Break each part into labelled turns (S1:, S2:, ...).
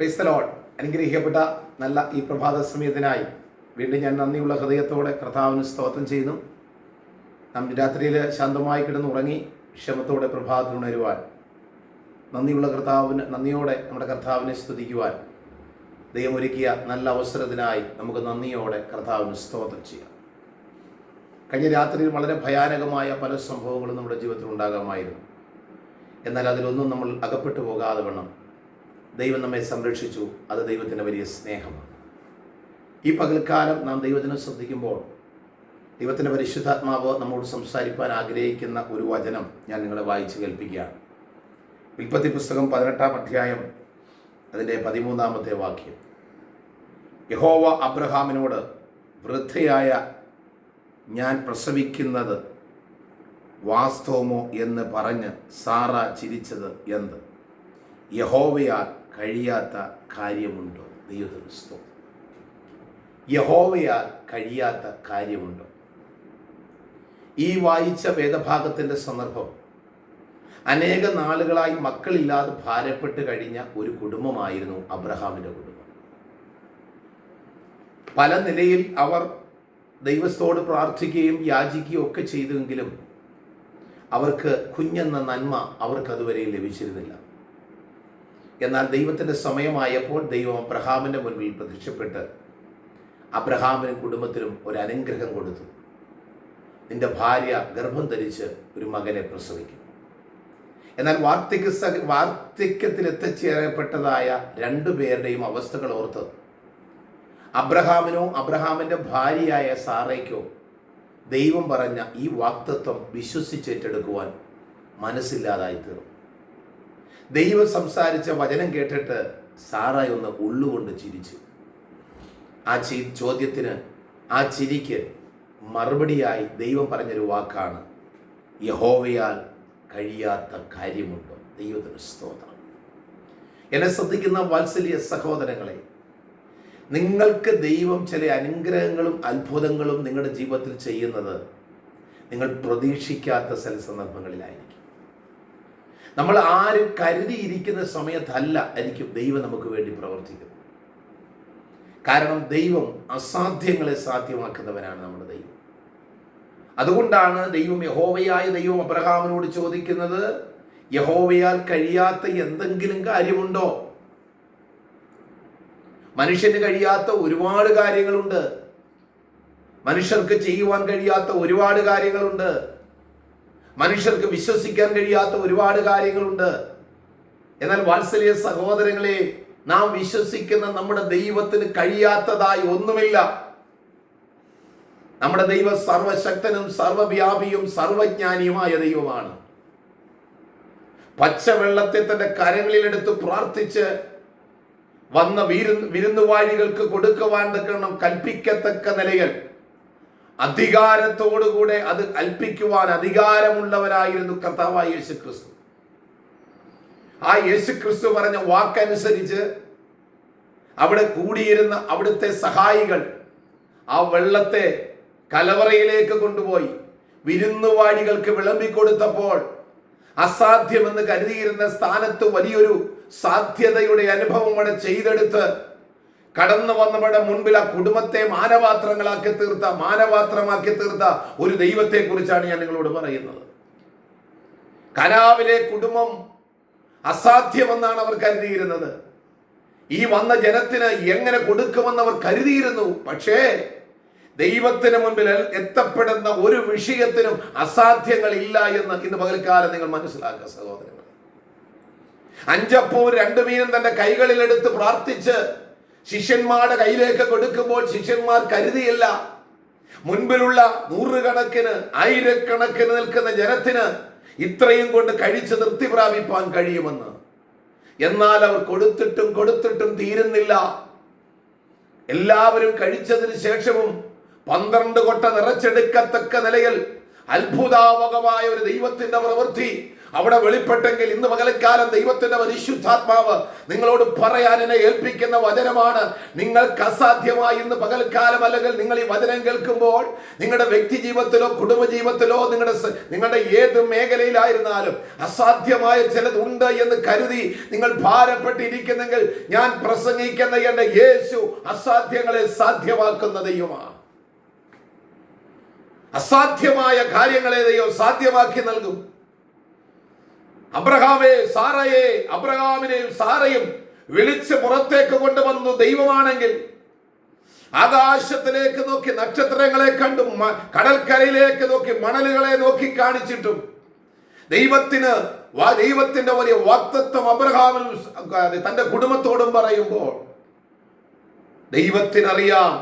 S1: Price the Lord. അനുഗ്രഹിക്കപ്പെട്ട നല്ല ഈ പ്രഭാത സമയത്തിനായി വീണ്ടും ഞാൻ നന്ദിയുള്ള ഹൃദയത്തോടെ കർത്താവിന് സ്തോത്രം ചെയ്യുന്നു. നാം രാത്രിയിൽ ശാന്തമായി കിടന്നുറങ്ങി ക്ഷമത്തോടെ പ്രഭാതത്തിൽ ഉണരുവാൻ, നന്ദിയോടെ നമ്മുടെ കർത്താവിനെ സ്തുതിക്കുവാൻ ദൈവം ഒരുക്കിയ നല്ല അവസരത്തിനായി നമുക്ക് നന്ദിയോടെ കർത്താവിന് സ്തോത്രം ചെയ്യാം. കഴിഞ്ഞ രാത്രിയിൽ വളരെ ഭയാനകമായ പല സംഭവങ്ങളും നമ്മുടെ ജീവിതത്തിൽ ഉണ്ടാകാമായിരുന്നു. എന്നാൽ അതിലൊന്നും നമ്മൾ അകപ്പെട്ടു പോകാതെ വണ്ണം ദൈവം നമ്മെ സംരക്ഷിച്ചു. അത് ദൈവത്തിൻ്റെ വലിയ സ്നേഹമാണ്. ഈ പകൽക്കാലം നാം ദൈവത്തിനെ ശ്രദ്ധിക്കുമ്പോൾ ദൈവത്തിൻ്റെ പരിശുദ്ധാത്മാവ് നമ്മോട് സംസാരിക്കാൻ ആഗ്രഹിക്കുന്ന ഒരു വചനം ഞാൻ നിങ്ങളെ വായിച്ച് കേൾപ്പിക്കുകയാണ്. ഉൽപ്പത്തി പുസ്തകം 18-ാം അധ്യായം അതിൻ്റെ 13-ാമത്തെ വാക്യം. യഹോവ അബ്രഹാമിനോട്, വൃദ്ധയായ ഞാൻ പ്രസവിക്കുന്നത് വാസ്തവമോ എന്ന് പറഞ്ഞ് സാറ ചിരിച്ചത് എന്ത്? യഹോവയാൽ കഴിയാത്ത കാര്യമുണ്ടോ? ദൈവത്തിന് സ്തോത്രം. യഹോവയാൽ കഴിയാത്ത കാര്യമുണ്ടോ? ഈ വായിച്ച വേദഭാഗത്തിൻ്റെ സന്ദർഭം അനേക നാളുകളായി മക്കളില്ലാതെ ഭാരപ്പെട്ട് കഴിഞ്ഞ ഒരു കുടുംബമായിരുന്നു അബ്രഹാമിൻ്റെ കുടുംബം. പല നിലയിൽ അവർ ദൈവത്തോട് പ്രാർത്ഥിക്കുകയും യാചിക്കുകയും ഒക്കെ ചെയ്തെങ്കിലും അവർക്ക് കുഞ്ഞെന്ന നന്മ അവർക്കതുവരെ ലഭിച്ചിരുന്നില്ല. എന്നാൽ ദൈവത്തിൻ്റെ സമയമായപ്പോൾ ദൈവം അബ്രഹാമിൻ്റെ മുൻപിൽ പ്രത്യക്ഷപ്പെട്ട് അബ്രഹാമിനും കുടുംബത്തിനും ഒരു അനുഗ്രഹം കൊടുത്തു. നിന്റെ ഭാര്യ ഗർഭം ധരിച്ച് ഒരു മകനെ പ്രസവിക്കും. എന്നാൽ വാർദ്ധക്യത്തിൽ എത്തിച്ചേരപ്പെട്ടതായ രണ്ടുപേരുടെയും അവസ്ഥകൾ ഓർത്ത് അബ്രഹാമിനോ അബ്രഹാമിൻ്റെ ഭാര്യയായ സാറയ്ക്കോ ദൈവം പറഞ്ഞ ഈ വാഗ്ദത്തം വിശ്വസിച്ചേറ്റെടുക്കുവാൻ മനസ്സില്ലാതായി തീർന്നു. ദൈവം സംസാരിച്ച വചനം കേട്ടിട്ട് സാറായി ഒന്ന് ഉള്ളുകൊണ്ട് ചിരിച്ചു. ആ ചോദ്യത്തിന്, ആ ചിരിക്ക് മറുപടിയായി ദൈവം പറഞ്ഞൊരു വാക്കാണ്, യഹോവയാൽ കഴിയാത്ത കാര്യമുണ്ടോ? ദൈവത്തിന് സ്തോത്രം. എന്നെ ശ്രദ്ധിക്കുന്ന വാത്സല്യ സഹോദരങ്ങളെ, നിങ്ങൾക്ക് ദൈവം ചില അനുഗ്രഹങ്ങളും അത്ഭുതങ്ങളും നിങ്ങളുടെ ജീവിതത്തിൽ ചെയ്യുന്നത് നിങ്ങൾ പ്രതീക്ഷിക്കാത്ത ചില സന്ദർഭങ്ങളിലായിരിക്കും. നമ്മൾ ആരും കരുതിയിരിക്കുന്ന സമയത്തല്ല ആയിരിക്കും ദൈവം നമുക്ക് വേണ്ടി പ്രവർത്തിക്കുന്നത്. കാരണം ദൈവം അസാധ്യങ്ങളെ സാധ്യമാക്കുന്നവനാണ് നമ്മുടെ ദൈവം. അതുകൊണ്ടാണ് യഹോവയായ ദൈവം അബ്രഹാമിനോട് ചോദിക്കുന്നത്, യഹോവയാൽ കഴിയാത്ത എന്തെങ്കിലും കാര്യമുണ്ടോ? മനുഷ്യന് കഴിയാത്ത ഒരുപാട് കാര്യങ്ങളുണ്ട്. മനുഷ്യർക്ക് ചെയ്യുവാൻ കഴിയാത്ത ഒരുപാട് കാര്യങ്ങളുണ്ട്. മനുഷ്യർക്ക് വിശ്വസിക്കാൻ കഴിയാത്ത ഒരുപാട് കാര്യങ്ങളുണ്ട്. എന്നാൽ വാത്സല്യ സഹോദരങ്ങളെ, നാം വിശ്വസിക്കുന്ന നമ്മുടെ ദൈവത്തിന് കഴിയാത്തതായി ഒന്നുമില്ല. നമ്മുടെ ദൈവം സർവശക്തനും സർവവ്യാപിയും സർവജ്ഞാനിയുമായ ദൈവമാണ്. പച്ചവെള്ളത്തെ തന്റെ കരങ്ങളിലെടുത്ത് പ്രാർത്ഥിച്ച് വന്ന വിരുന്നുവാഴികൾക്ക് കൊടുക്കുവാൻ കൽപ്പിക്കത്തക്ക നിലയിൽ അധികാരത്തോടുകൂടെ അത് കൽപ്പിക്കുവാൻ അധികാരമുള്ളവരായിരുന്നു കർത്താവായ യേശുക്രിസ്തു. ആ യേശുക്രിസ്തു പറഞ്ഞ വാക്കനുസരിച്ച് അവിടെ കൂടിയിരുന്ന അവിടുത്തെ സഹായികൾ ആ വെള്ളത്തെ കലവറയിലേക്ക് കൊണ്ടുപോയി വിരുന്നുവാഴികൾക്ക് വിളമ്പിക്കൊടുത്തപ്പോൾ അസാധ്യമെന്ന് കരുതിയിരുന്ന സ്ഥാനത്ത് വലിയൊരു സാധ്യതയുടെ അനുഭവം അവിടെ ചെയ്തെടുത്ത് കടന്നു വന്നവരുടെ മുൻപിൽ ആ കുടുംബത്തെ മാനപാത്രമാക്കി തീർത്ത ഒരു ദൈവത്തെ കുറിച്ചാണ് ഞാൻ നിങ്ങളോട് പറയുന്നത്. കനാവിലെ കുടുംബം അസാധ്യമെന്നാണ് അവർ കരുതിയിരുന്നത്. ഈ വന്ന ജനത്തിന് എങ്ങനെ കൊടുക്കുമെന്ന് അവർ കരുതിയിരുന്നു. പക്ഷേ ദൈവത്തിന് മുൻപിൽ എത്തപ്പെടുന്ന ഒരു വിഷയത്തിനും അസാധ്യങ്ങൾ ഇല്ല എന്ന് ഇന്ന് പകൽക്കാലം നിങ്ങൾ മനസ്സിലാക്കുക സഹോദരങ്ങൾ. 5 അപ്പവും 2 മീനും തന്റെ കൈകളിൽ എടുത്ത് പ്രാർത്ഥിച്ച് ശിഷ്യന്മാരുടെ കയ്യിലേക്ക് കൊടുക്കുമ്പോൾ ശിഷ്യന്മാർ കരുതിയില്ല മുൻപിലുള്ള നൂറുകണക്കിന് ആയിരക്കണക്കിന് നിൽക്കുന്ന ജനത്തിന് ഇത്രയും കൊണ്ട് കഴിച്ച് തൃപ്തി പ്രാപിപ്പാൻ കഴിയുമെന്ന്. എന്നാൽ അവർ കൊടുത്തിട്ടും തീരുന്നില്ല. എല്ലാവരും കഴിച്ചതിന് ശേഷവും 12 കൊട്ട നിറച്ചെടുക്കത്തക്ക നിലയിൽ അത്ഭുതാവകമായ ഒരു ദൈവത്തിന്റെ പ്രവൃത്തി അവിടെ വെളിപ്പെട്ടെങ്കിൽ ഇന്ന് പകൽക്കാലം ദൈവത്തിന്റെ പരിശുദ്ധാത്മാവ് നിങ്ങളോട് പറയാൻ എന്നെ ഏൽപ്പിക്കുന്ന വചനമാണ്. നിങ്ങൾക്ക് അസാധ്യമായി ഇന്ന് പകൽക്കാലം, അല്ലെങ്കിൽ നിങ്ങൾ ഈ വചനം കേൾക്കുമ്പോൾ നിങ്ങളുടെ വ്യക്തി ജീവിതത്തിലോ കുടുംബജീവിതത്തിലോ നിങ്ങളുടെ ഏത് മേഖലയിലായിരുന്നാലും അസാധ്യമായ ചിലതുണ്ട് എന്ന് കരുതി നിങ്ങൾ ഭാരപ്പെട്ടിരിക്കുന്നെങ്കിൽ ഞാൻ പ്രസംഗിക്കുന്ന എന്റെ യേശു അസാധ്യങ്ങളെ സാധ്യമാക്കുന്ന ദൈവമാണ്. അസാധ്യമായ കാര്യങ്ങളെ ദൈവം സാധ്യമാക്കി നൽകും. അബ്രഹാമിനെയും സാറയും വിളിച്ച് പുറത്തേക്ക് കൊണ്ടുവന്നു ദൈവമാണെങ്കിൽ ആകാശത്തിലേക്ക് നോക്കി നക്ഷത്രങ്ങളെ കണ്ടും കടൽക്കരയിലേക്ക് നോക്കി മണലുകളെ നോക്കി കാണിച്ചിട്ടും ദൈവത്തിന്റെ വലിയ വാഗ്ദത്തം അബ്രഹാമിനും തന്റെ കുടുംബത്തോടും പറയുമ്പോൾ ദൈവത്തിനറിയാം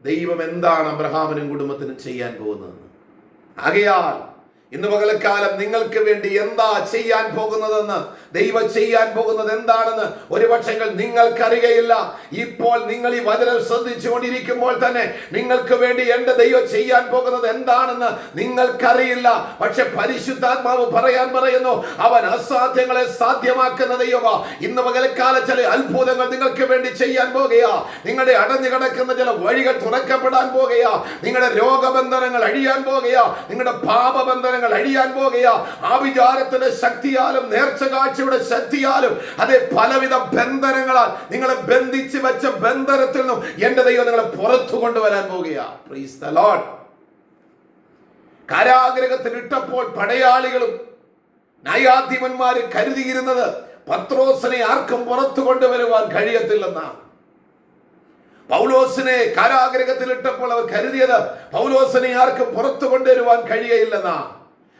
S1: ദൈവം എന്താണ് അബ്രഹാമിനും കുടുംബത്തിനും ചെയ്യാൻ പോകുന്നത്. ആകയാൽ ഇന്ന് പകൽക്കാലം നിങ്ങൾക്ക് വേണ്ടി എന്താ ചെയ്യാൻ പോകുന്നതെന്ന്, ദൈവം ചെയ്യാൻ പോകുന്നത് എന്താണെന്ന് ഒരുപക്ഷെ നിങ്ങൾക്കറിയയില്ല. ഇപ്പോൾ നിങ്ങൾ ഈ വചനം ശ്രദ്ധിച്ചുകൊണ്ടിരിക്കുമ്പോൾ തന്നെ നിങ്ങൾക്ക് വേണ്ടി എന്റെ ദൈവം ചെയ്യാൻ പോകുന്നത് എന്താണെന്ന് നിങ്ങൾക്കറിയില്ല. പക്ഷെ പരിശുദ്ധാത്മാവ് പറയുന്നു, അവൻ അസാധ്യങ്ങളെ സാധ്യമാക്കുന്ന ദൈവമാ. ഇന്ന് പകൽക്കാലം ചില അത്ഭുതങ്ങൾ നിങ്ങൾക്ക് വേണ്ടി ചെയ്യാൻ പോകുകയാ. നിങ്ങളുടെ അടഞ്ഞു കിടക്കുന്ന ചില വഴികൾ തുറക്കപ്പെടാൻ പോകുകയാ. നിങ്ങളുടെ രോഗബന്ധനങ്ങൾ അഴിയാൻ പോകുകയാ. നിങ്ങളുടെ പാപബന്ധനങ്ങൾ അഴിയാൻ പോകുകയാ. ആഭിചാരത്തിന്റെ ശക്തിയാലും നേർച്ച കാഴ്ചയുടെ ശക്തിയാലും അതേ പലവിധ ബന്ധനങ്ങളാൽ നിങ്ങളെ ബന്ധിച്ച് വെച്ച ബന്ധനത്തിൽ നിന്നും എന്റെ ദൈവം നിങ്ങളെ പുറത്തു കൊണ്ടുവരാൻ പോകുകയാ. Praise the Lord. കാരാഗൃഹത്തിൽ ഇട്ടപ്പോൾ പടയാളികളും ന്യായാധിപന്മാരും കരുതിയിരുന്നത് പത്രോസിനെ ആർക്കും പുറത്തു കൊണ്ടുവരുവാൻ കഴിയത്തില്ലെന്നാണ്. പൗലോസിനെ കാരാഗൃഹത്തിൽ ഇട്ടപ്പോൾ അവർ കരുതിയത് പൗലോസിനെ ആർക്കും പുറത്തു കൊണ്ടുവരുവാൻ കഴിയയില്ലെന്നാ.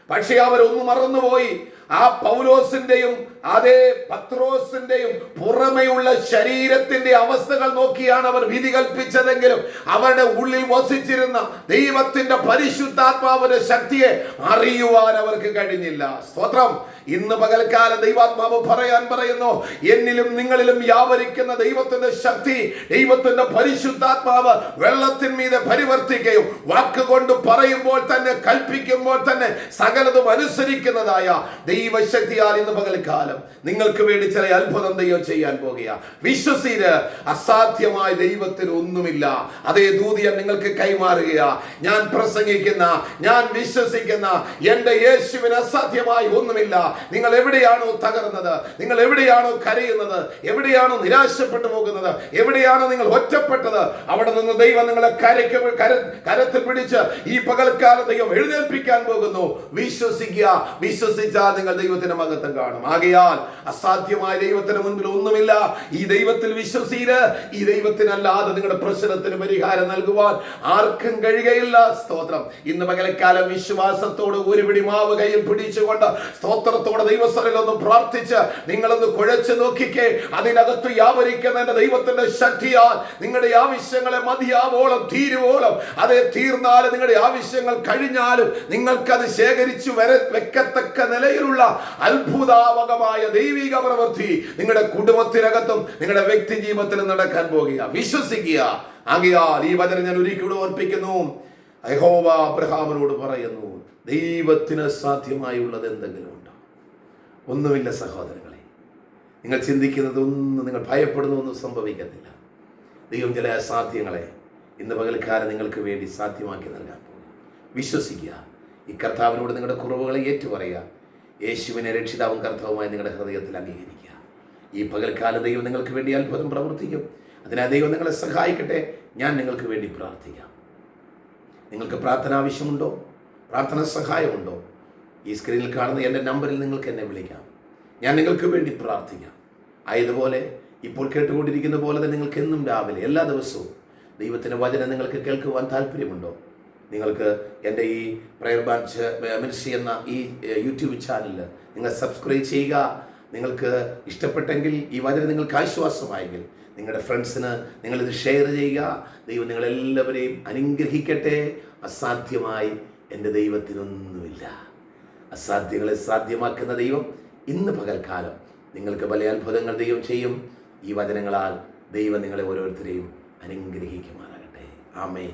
S1: പക്ഷെ അവരൊന്നും മറന്നുപോയി. ആ പൗലോസിന്റെയും അതേ പത്രോസിന്റെയും പുറമെയുള്ള ശരീരത്തിന്റെ അവസ്ഥകൾ നോക്കിയാണ് അവർ വിധി കൽപ്പിച്ചതെങ്കിലും അവരുടെ ഉള്ളിൽ വസിച്ചിരുന്ന ദൈവത്തിന്റെ പരിശുദ്ധാത്മാവിന്റെ ശക്തിയെ അറിയുവാൻ അവർക്ക് കഴിഞ്ഞില്ല. സ്തോത്രം. ഇന്ന് പകൽക്കാലം ദൈവാത്മാവ് പറയുന്നു, എന്നിലും നിങ്ങളിലും വ്യാപരിക്കുന്ന ദൈവത്തിന്റെ ശക്തി, ദൈവത്തിന്റെ പരിശുദ്ധാത്മാവ് വെള്ളത്തിന്മീതെ പരിവർത്തിക്കുകയും വാക്കുകൊണ്ട് പറയുമ്പോൾ തന്നെ കൽപ്പിക്കുമ്പോൾ തന്നെ സകലതും അനുസരിക്കുന്നതായ ദൈവശക്തിയാൽ ഇന്ന് പകൽക്കാലം നിങ്ങൾക്ക് വേണ്ടി ചില അത്ഭുതം ദൈവം ചെയ്യാൻ പോകുക. വിശ്വസിച്ച് അസാധ്യമായ ദൈവത്തിന് ഒന്നുമില്ല. അതേ ദൂതിയം നിങ്ങൾക്ക് കൈമാറുക. ഞാൻ പ്രസംഗിക്കുന്ന, ഞാൻ വിശ്വസിക്കുന്ന എന്റെ യേശുവിന് അസാധ്യമായി ഒന്നുമില്ല. നിങ്ങൾ എവിടെയാണോ തകർന്നത്, നിങ്ങൾ എവിടെയാണോ കരയുന്നത്, എവിടെയാണോ നിരാശപ്പെട്ടു പോകുന്നത്, എവിടെയാണോ നിങ്ങൾ ഒറ്റപ്പെട്ടത്, അവിടെ നിന്ന് ദൈവം നിങ്ങളെ കരത്തിൽ പിടിച്ച് ഈ പകൽക്കാലം ദൈവം എഴുന്നേൽപ്പിക്കാൻ പോകുന്നു. വിശ്വസിക്കുക. വിശ്വസിച്ചാൽ നിങ്ങൾ ദൈവത്തിന്റെ മഹത്വം കാണും. ആകയാൽ അസാധ്യമായ ദൈവത്തിന് മുൻപിൽ ഒന്നുമില്ല. ഈ ദൈവത്തിൽ വിശ്വസിച്ച് ഈ ദൈവത്തിനല്ലാതെ നിങ്ങളുടെ പ്രശ്നത്തിന് പരിഹാരം നൽകുവാൻ ആർക്കും കഴിയുകയില്ല. സ്തോത്രം. ഇന്ന് പകൽക്കാലം വിശ്വാസത്തോട് ഒരു പിടി മാവ് കയ്യിൽ പിടിച്ചുകൊണ്ട് സ്തോത്രത്തോടെ ദൈവസ്ഥലൊന്ന് പ്രാർത്ഥിച്ച് നിങ്ങളൊന്ന് കുഴച്ചു നോക്കിക്കേ. അതിനകത്ത് വ്യാപരിക്കുന്ന ദൈവത്തിന്റെ ശക്തിയാൽ നിങ്ങളുടെ ആവശ്യങ്ങളെ മതിയാവോളം തീരുവോളം, അതേ തീർന്നാലും നിങ്ങളുടെ ആവശ്യങ്ങൾ കഴിഞ്ഞാലും നിങ്ങൾക്കത് ശേഖരിച്ചു വെക്കത്തക്ക നിലയിലുള്ള അത്ഭുതാവകമായ ദൈവിക പ്രവൃത്തി നിങ്ങളുടെ കുടുംബത്തിനകത്തും നിങ്ങളുടെ വ്യക്തി ജീവിതത്തിലും നടക്കാൻ പോകുക. വിശ്വസിക്കുക. ആകയാൽ ഈ വചനം ഞാൻ ഒരിക്കലും ഓർപ്പിക്കുന്നു. യഹോവ അബ്രഹാമിനോട് പറയുന്നു, ദൈവത്തിന് സാധ്യമായുള്ളത് എന്തെങ്കിലും ഉണ്ടോ? ഒന്നുമില്ല സഹോദരങ്ങളെ. നിങ്ങൾ ചിന്തിക്കുന്നത് ഒന്നും, നിങ്ങൾ ഭയപ്പെടുന്ന ഒന്നും സംഭവിക്കത്തില്ല. ദൈവം ചില അസാധ്യങ്ങളെ ഇന്ന് പകൽക്കാലം നിങ്ങൾക്ക് വേണ്ടി സാധ്യമാക്കി നൽകാൻ പോകും. വിശ്വസിക്കുക. ഈ കർത്താവിനോട് നിങ്ങളുടെ കുറവുകളെ ഏറ്റുപറയുക. യേശുവിനെ രക്ഷിതാവും കർത്താവുമായി നിങ്ങളുടെ ഹൃദയത്തിൽ അംഗീകരിക്കുക. ഈ പകൽക്കാലം ദൈവം നിങ്ങൾക്ക് വേണ്ടി അത്ഭുതം പ്രവർത്തിക്കും. അതിനാൽ ദൈവം നിങ്ങളെ സഹായിക്കട്ടെ. ഞാൻ നിങ്ങൾക്ക് വേണ്ടി പ്രാർത്ഥിക്കാം. നിങ്ങൾക്ക് പ്രാർത്ഥന ആവശ്യമുണ്ടോ? പ്രാർത്ഥന സഹായമുണ്ടോ? ഈ സ്ക്രീനിൽ കാണുന്ന എൻ്റെ നമ്പറിൽ നിങ്ങൾക്ക് എന്നെ വിളിക്കാം. ഞാൻ നിങ്ങൾക്ക് വേണ്ടി പ്രാർത്ഥിക്കാം. ആയതുപോലെ ഇപ്പോൾ കേട്ടുകൊണ്ടിരിക്കുന്ന പോലെ തന്നെ നിങ്ങൾക്ക് എന്നും രാവിലെ എല്ലാ ദിവസവും ദൈവത്തിൻ്റെ വചനം നിങ്ങൾക്ക് കേൾക്കുവാൻ താല്പര്യമുണ്ടോ? നിങ്ങൾക്ക് എൻ്റെ ഈ പ്രയർ ബാച്ച് മിനിസ്ട്രി എന്ന ഈ യൂട്യൂബ് ചാനലിൽ നിങ്ങൾ സബ്സ്ക്രൈബ് ചെയ്യുക. നിങ്ങൾക്ക് ഇഷ്ടപ്പെട്ടെങ്കിൽ ഈ വചനം നിങ്ങൾക്ക് ആശ്വാസമായെങ്കിൽ നിങ്ങളുടെ ഫ്രണ്ട്സിന് നിങ്ങളിത് ഷെയർ ചെയ്യുക. ദൈവം നിങ്ങളെല്ലാവരെയും അനുഗ്രഹിക്കട്ടെ. അസാധ്യമായി എൻ്റെ ദൈവത്തിനൊന്നുമില്ല. അസാധ്യങ്ങളെ സാധ്യമാക്കുന്ന ദൈവം ഇന്ന് പകൽക്കാലം നിങ്ങൾക്ക് പല അത്ഭുതങ്ങൾ ദൈവം ചെയ്യും. ഈ വചനങ്ങളാൽ ദൈവം നിങ്ങളെ ഓരോരുത്തരെയും അനുഗ്രഹിക്കുമാറാകട്ടെ. ആമേൻ.